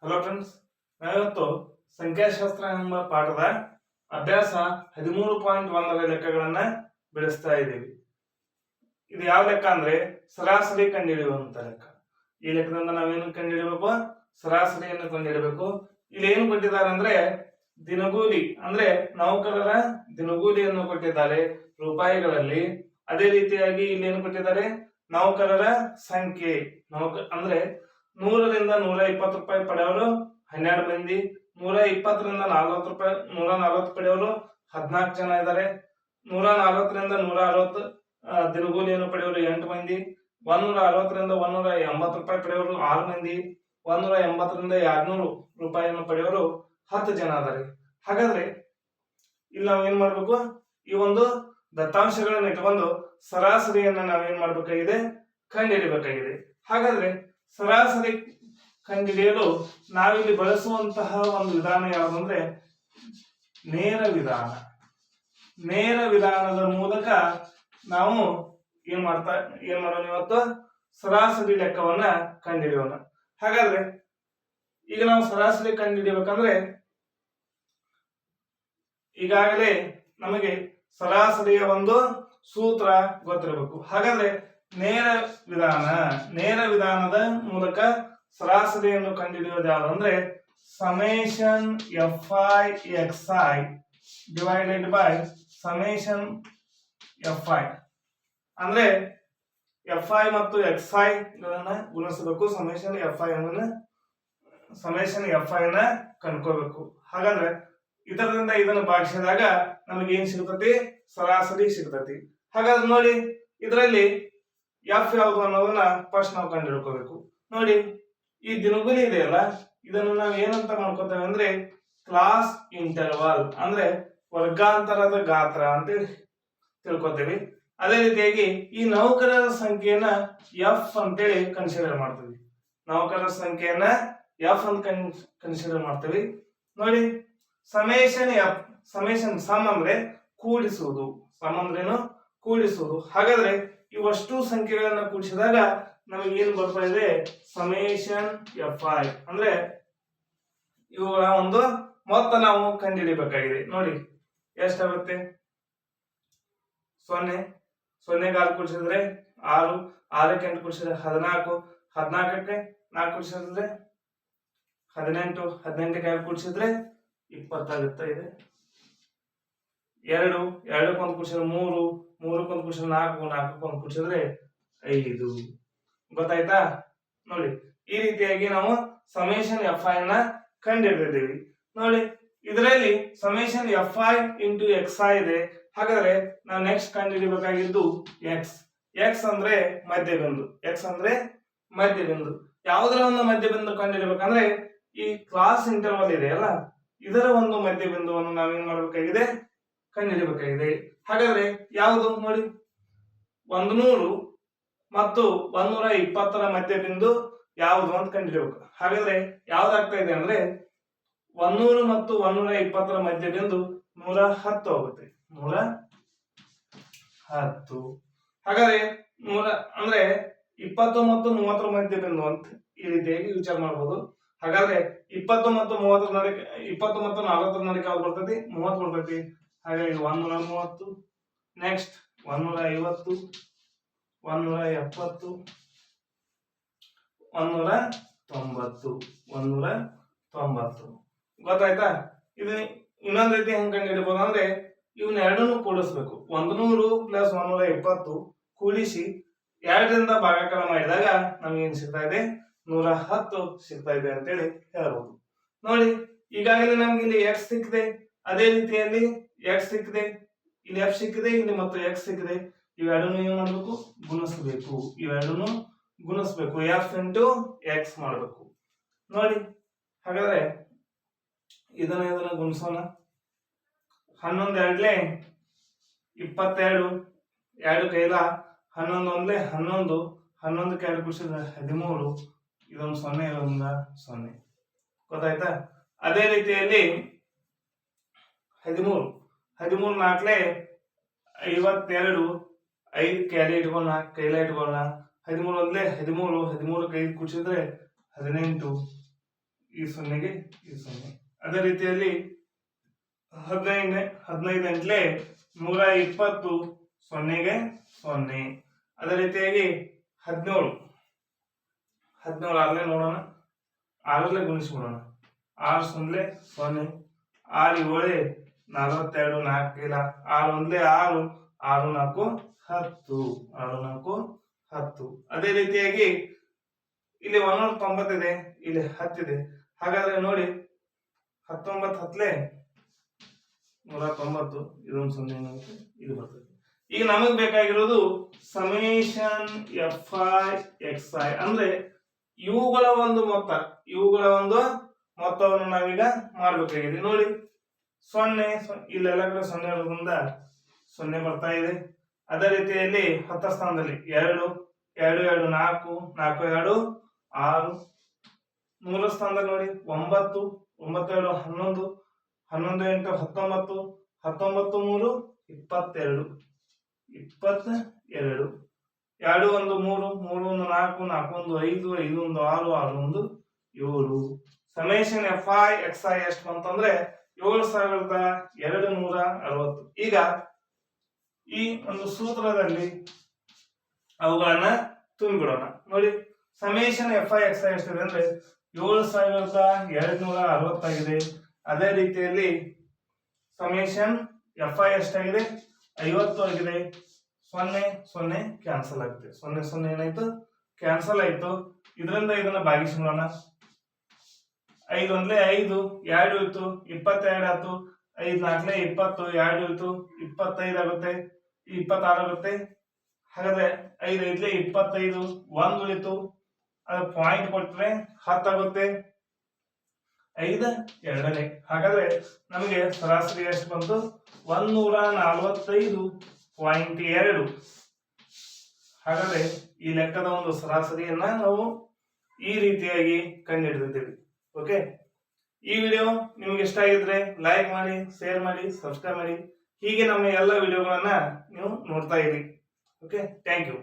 Hello friends, ನಾವಿವತ್ತು ಸಂಖ್ಯಾಶಾಸ್ತ್ರ ಎಂಬ ಪಾಠದ ಅಭ್ಯಾಸ 13.1ರ ಲೆಕ್ಕಗಳನ್ನ ಬಿಡಿಸ್ತಾ ಇದ್ದೀವಿ. ಇದು ಯಾವ ಲೆಕ್ಕ ಅಂದ್ರೆ ಸರಾಸರಿ ಕಂಡುಹಿಡಿಯುವಂತ ಲೆಕ್ಕ. ಈ ಲೆಕ್ಕದಿಂದ ನಾವೇನು ಕಂಡುಹಿಡಿಯಬೇಕು? ಸರಾಸರಿಯನ್ನು ಕಂಡುಹಿಡಬೇಕು. ಇಲ್ಲಿ ಏನು ಕೊಟ್ಟಿದ್ದಾರೆ ಅಂದ್ರೆ ದಿನಗೂಲಿ ಅಂದ್ರೆ ನೌಕರರ ದಿನಗೂಲಿಯನ್ನು ಕೊಟ್ಟಿದ್ದಾರೆ ರೂಪಾಯಿಗಳಲ್ಲಿ. ಅದೇ ರೀತಿಯಾಗಿ ಇಲ್ಲಿ ಏನು ಕೊಟ್ಟಿದ್ದಾರೆ? ನೌಕರರ ಸಂಖ್ಯೆ ಅಂದ್ರೆ 100ರಿಂದ 120 ರೂಪಾಯಿ ಪಡೆಯಲು 12 ಮಂದಿ, 120ರಿಂದ 140 ಪಡೆಯಲು 14 ಜನ ಇದ್ದಾರೆ, 140ರಿಂದ 160 ದಿನಗೂಲಿಯನ್ನು ಪಡೆಯಲು 8 ಮಂದಿ, 160ರಿಂದ 180 ರೂಪಾಯಿ ಪಡೆಯಲು 6 ಮಂದಿ, 180ರಿಂದ 200 ರೂಪಾಯಿಯನ್ನು ಪಡೆಯಲು 10 ಜನ ಇದ್ದಾರೆ. ಹಾಗಾದ್ರೆ ಇಲ್ಲಿ ನಾವು ಏನ್ ಮಾಡ್ಬೇಕು? ಈ ಒಂದು ದತ್ತಾಂಶಗಳನ್ನು ಇಟ್ಕೊಂಡು ಸರಾಸರಿಯನ್ನ ನಾವೇನ್ ಮಾಡ್ಬೇಕಾಗಿದೆ? ಕಂಡುಹಿಡಿಯಬೇಕಾಗಿದೆ. ಹಾಗಾದ್ರೆ ಸರಾಸರಿ ಕಂಡುಹಿಡಿಯಲು ನಾವಿಲ್ಲಿ ಬಳಸುವಂತಹ ಒಂದು ವಿಧಾನ ಯಾವುದು ಅಂದ್ರೆ ನೇರ ವಿಧಾನ. ನೇರ ವಿಧಾನದ ಮೂಲಕ ನಾವು ಏನ್ ಮಾಡೋಣ ಇವತ್ತು? ಸರಾಸರಿ ಲೆಕ್ಕವನ್ನ ಕಂಡುಹಿಡಿಯೋಣ. ಹಾಗಾದ್ರೆ ಈಗ ನಾವು ಸರಾಸರಿ ಕಂಡುಹಿಡಿಯಬೇಕಂದ್ರೆ ಈಗಾಗಲೇ ನಮಗೆ ಸರಾಸರಿಯ ಒಂದು ಸೂತ್ರ ಗೊತ್ತಿರಬೇಕು. ಹಾಗಾದ್ರೆ ನೇರ ವಿಧಾನದ ಮೂಲಕ ಸರಾಸರಿಯನ್ನು ಕಂಡುಹಿಡಿಯೋದು ಯಾವುದು ಅಂದ್ರೆ summation FI XI divided by summation FI. ಅಂದ್ರೆ FI ಮತ್ತು XI ಗಳನ್ನ ಗುಣಿಸಬೇಕು. ಸಮೇಶನ್ FI ನ ಕಂಡುಕೋಬೇಕು. ಹಾಗಾದ್ರೆ ಇದರಿಂದ ಇದನ್ನು ಭಾಗಿಸಿದಾಗ ನಮಗೆ ಏನ್ ಸಿಗ್ತತಿ? ಸರಾಸರಿ ಸಿಗ್ತತಿ. ಹಾಗಾದ್ರೆ ನೋಡಿ, ಇದರಲ್ಲಿ ಎಫ್ ಯಾವುದು ಅನ್ನೋದನ್ನ ಫಸ್ಟ್ ನಾವು ಕಂಡು ಹಿಡ್ಕೋಬೇಕು. ನೋಡಿ, ಈ ದಿನಗೂಲಿ ಇದೆಯಲ್ಲ, ಇದನ್ನು ನಾವು ಏನಂತ ಮಾಡ್ಕೋತೇವೆ ಅಂದ್ರೆ ಕ್ಲಾಸ್ ಇಂಟರ್ವಲ್ ಅಂದ್ರೆ ವರ್ಗಾಂತರದ ಗಾತ್ರ ಅಂತ ತಿಳ್ಕೊತೇವೆ. ಅದೇ ರೀತಿಯಾಗಿ ಈ ನೌಕರರ ಸಂಖ್ಯೆಯನ್ನ ಎಫ್ ಅಂತೇಳಿ ಕನ್ಸಿಡರ್ ಮಾಡ್ತೀವಿ. ನೌಕರರ ಸಂಖ್ಯೆಯನ್ನ ಎಫ್ ಅಂತ ಕನ್ಸಿಡರ್ ಮಾಡ್ತೀವಿ. ನೋಡಿ, ಸಮೇಶನ್ ಸಮ್ ಅಂದ್ರೆ ಕೂಡಿಸುವುದು. ಸಮ್ ಅಂದ್ರೇನು? ಕೂಡಿಸುವುದು. ಹಾಗಾದ್ರೆ ಇವಷ್ಟು ಸಂಖ್ಯೆಗಳನ್ನ ಕೂಡಿಸಿದಾಗ ನಮಗೆ ಏನು ಬರ್ತಾ ಇದೆ? ಸಮೇಶನ್ FI ಅಂದ್ರೆ ಇವುಗಳ ಒಂದು ಮೊತ್ತ ನಾವು ಕಂಡುಹಿಡಿಯಬೇಕಾಗಿದೆ. ನೋಡಿ ಎಷ್ಟಾಗುತ್ತೆ? 0 ಗಾಲ್ ಕೂಡಿಸಿದ್ರೆ 6, 6ಕ್ಕೆ 8 ಕೂಡಿಸಿದ್ರೆ 14, 14ಕ್ಕೆ 4 ಕೂಡಿಸಿದ್ರೆ 18, 18ಕ್ಕೆ 2 ಕೂಡಿಸಿದ್ರೆ 20 ಆಗುತ್ತಾ ಇದೆ. 2, 2ಕ್ಕೆ 1 ಕೂಡಿಸಿದ್ರೆ 3, 3ಕ್ಕೆ 1 ಕೂಡಿಸಿದ್ರೆ 4, 4ಕ್ಕೆ 1 ಕೂಡಿಸಿದ್ರೆ 5. ಗೊತ್ತಾಯ್ತಾ? ನೋಡಿ, ಈ ರೀತಿಯಾಗಿ ನಾವು ಸಮೇಶನ್ FI ನ ಕಂಡುಹಿಡಿದಿದ್ದೀವಿ. ನೋಡಿ, ಇದರಲ್ಲಿ ಸಮೇಶನ್ FI ಇಂಟು XI ಇದೆ. ಹಾಗಾದ್ರೆ ನಾವು ನೆಕ್ಸ್ಟ್ ಕಂಡುಹಿಡಿಯಬೇಕಾಗಿದ್ದು ಎಕ್ಸ್ ಅಂದ್ರೆ ಮಧ್ಯಬಿಂದು. ಯಾವುದರ ಒಂದು ಮಧ್ಯಬಿಂದು ಕಂಡುಹಿಡಿಯಬೇಕಂದ್ರೆ ಈ ಕ್ಲಾಸ್ ಇಂಟರ್ವಲ್ ಇದೆಯಲ್ಲ, ಇದರ ಒಂದು ಮಧ್ಯಬಿಂದುವನ್ನು ನಾವೇನ್ ಮಾಡಬೇಕಾಗಿದೆ? ಕಂಡುಹಿಡಿಯಬೇಕಾಗಿದೆ. ಹಾಗಾದ್ರೆ ಯಾವುದು? ನೋಡಿ, 100 ಮತ್ತು 120ರ ಮಧ್ಯಬಿಂದು ಯಾವುದು ಅಂತ ಕಂಡುಹಿಡಿಯಬೇಕು. ಹಾಗಾದ್ರೆ ಯಾವ್ದಾಗ್ತಾ ಇದೆ ಅಂದ್ರೆ 100 ಮತ್ತು 120ರ ಮಧ್ಯಬಿಂದು 110 ಆಗುತ್ತೆ. 110. ಹಾಗಾದ್ರೆ 100 ಅಂದ್ರೆ 20 ಮತ್ತು 30ರ ಮಧ್ಯಬಿಂದು ಅಂತ ಈ ರೀತಿಯಾಗಿ ವಿಚಾರ ಮಾಡಬಹುದು. ಹಾಗಾದ್ರೆ 20 ಮತ್ತು 40ರ ನಡುವೆ 20 ಮತ್ತು 40ರ ನಡುವೆ ಯಾವ್ದು ಬರ್ತೈತಿ? 30 ಬರ್ತೈತಿ. ಹಾಗಾಗಿ 130, ನೆಕ್ಸ್ಟ್ 150, 170, 190. ಗೊತ್ತಾಯ್ತಾ? ಇದು ಇನ್ನೊಂದ್ ರೀತಿ ಹೆಂಗ್ ಕಂಡು ಹಿಡಿಬಹುದು ಅಂದ್ರೆ ಇವನ್ನ ಎರಡನ್ನೂ ಕೂಡಿಸ್ಬೇಕು. 100 ಪ್ಲಸ್ 120 ಕೂಡಿಸಿ 2ರಿಂದ ಭಾಗಾಕಾರ ಮಾಡಿದಾಗ ನಮ್ಗೆ ಏನ್ ಸಿಗ್ತಾ ಇದೆ? 110 ಸಿಗ್ತಾ ಇದೆ ಅಂತೇಳಿ ಹೇಳ್ಬಹುದು. ನೋಡಿ, ಈಗಾಗಲೇ ನಮ್ಗೆ ಇಲ್ಲಿ ಎಕ್ಸ್ ಸಿಕ್ಕಿದೆ, ಅದೇ ರೀತಿಯಲ್ಲಿ ಎಕ್ಸ್ ಸಿಕ್ಕಿದೆ, ಇಲ್ಲಿ ಎಫ್ ಸಿಕ್ಕಿದೆ, ಇಲ್ಲಿ ಮತ್ತು ಎಕ್ಸ್ ಸಿಕ್ಕಿದೆ. ಇವೆರಡನ್ನು ಏನ್ ಮಾಡ್ಬೇಕು? ಗುಣಿಸ್ಬೇಕು. ಎಫ್ ಇಂಟು ಎಕ್ಸ್ ಮಾಡಬೇಕು. ನೋಡಿ, ಹಾಗಾದ್ರೆ ಇದನ್ನ ಗುಣಿಸೋಣ. 11 2 22, 2 ಕೈಲ 11 1 11, 11ಕ್ಕೆ 2 ಕೂಡಿಸಿದ್ರೆ 13, ಇದೊಂದು 0, ಇದೊಂದು 0. ಗೊತ್ತಾಯ್ತಾ? ಅದೇ ರೀತಿಯಲ್ಲಿ 13 4 52, 5 ಕ್ಯಾರಿ ಇಟ್ಕೊಳ್ಳೋಣ, ಕೈಲ ಇಟ್ಕೊಳ್ಳೋಣ. 13 1 13, 13ಕ್ಕೆ 5 ಕೂಡಿಸಿದ್ರೆ 18, ಈ ಸೊನ್ನೆಗೆ ಈ ಸೊನ್ನೆ. ಅದೇ ರೀತಿಯಲ್ಲಿ 15 ಎಂಟ್ಲೆ 120 ಸೊನ್ನೆಗೆ ಸೊನ್ನೆ. ಅದೇ ರೀತಿಯಾಗಿ 17 ಆರಲ್ಲೇ ನೋಡೋಣ, 6ರಲ್ಲೇ ಗುಣಿಸ್ಬಿಡೋಣ. 6 ಸೊನ್ನೆ 0, 6 7 42, 4 ಇಲ್ಲ 6 1 6, 6 4 10, 6 4 10. ಅದೇ ರೀತಿಯಾಗಿ ಇಲ್ಲಿ 190 ಇದೆ, ಇಲ್ಲಿ 10 ಇದೆ. ಹಾಗಾದ್ರೆ ನೋಡಿ 19 10 190, ಇದೊಂದು 0 ಏನಾಗುತ್ತೆ, ಇದು ಬರ್ತದೆ. ಈಗ ನಮಗ್ ಬೇಕಾಗಿರೋದು ಸಮೇಶನ್ FI ಅಂದ್ರೆ ಇವುಗಳ ಒಂದು ಮೊತ್ತವನ್ನು ನಾವೀಗ ಮಾಡ್ಬೇಕಾಗಿದೆ. ನೋಡಿ 0 ಇಲ್ಲೆಲ್ಲ ಕಡೆ 0 ಇರೋದ್ರಿಂದ 0 ಬರ್ತಾ ಇದೆ. ಅದೇ ರೀತಿಯಲ್ಲಿ 10 ಸ್ಥಾನದಲ್ಲಿ 2 2 2 4 4 2 6. 3 ಸ್ಥಾನದಲ್ಲಿ ನೋಡಿ 9 9 2 11 11 8 19 19 3 22 22 2 1 3 3 1 4 4 1 5 5 1 6 6 1 7. ಸಮೇಶನ್ FI ಎಷ್ಟು ಬಂತಂದ್ರೆ 7260. ಈಗ ಈ ಒಂದು ಸೂತ್ರದಲ್ಲಿ ಅವುಗಳನ್ನ ತುಂಬಿಡೋಣ. ನೋಡಿ ಸಮೇಶನ್ FI ಎಷ್ಟಿದೆ ಅಂದ್ರೆ 7260 ಆಗಿದೆ. ಅದೇ ರೀತಿಯಲ್ಲಿ ಸಮೇಶನ್ FI ಎಷ್ಟಾಗಿದೆ 50 ಆಗಿದೆ. 0 0 ಕ್ಯಾನ್ಸಲ್ ಆಗುತ್ತೆ. 0 0 ಏನಾಯ್ತು, ಕ್ಯಾನ್ಸಲ್ ಆಯ್ತು. ಇದರಿಂದ ಇದನ್ನ ಭಾಗಿಸ್ಬಿಡೋಣ. 5 1 5, 2 ಇತ್ತು 22 ಆಯ್ತು. 5 4 20, 2 ಇತ್ತು 25 ಆಗುತ್ತೆ, 26 ಆಗುತ್ತೆ. ಹಾಗಾದ್ರೆ 5 5 25, 1 ಉಳಿತು, ಅದು ಪಾಯಿಂಟ್ ಕೊಟ್ಟರೆ 10 ಆಗುತ್ತೆ. 5 2ನೇ. ಹಾಗಾದ್ರೆ ನಮಗೆ ಸರಾಸರಿ ಎಷ್ಟು ಬಂತು, 145.2. ಹಾಗಾದ್ರೆ ಈ ಲೆಕ್ಕದ ಒಂದು ಸರಾಸರಿಯನ್ನ ನಾವು ಈ ರೀತಿಯಾಗಿ ಕಂಡುಹಿಡಿದಿದ್ದೇವೆ. ಓಕೆ, ಈ ವಿಡಿಯೋ ನಿಮ್ಗೆ ಇಷ್ಟ ಆಗಿದ್ರೆ ಲೈಕ್ ಮಾಡಿ, ಶೇರ್ ಮಾಡಿ, ಸಬ್ಸ್ಕ್ರೈಬ್ ಮಾಡಿ. ಹೀಗೆ ನಮ್ಮ ಎಲ್ಲ ವಿಡಿಯೋಗಳನ್ನ ನೀವು ನೋಡ್ತಾ ಇರಿ. Okay, thank you.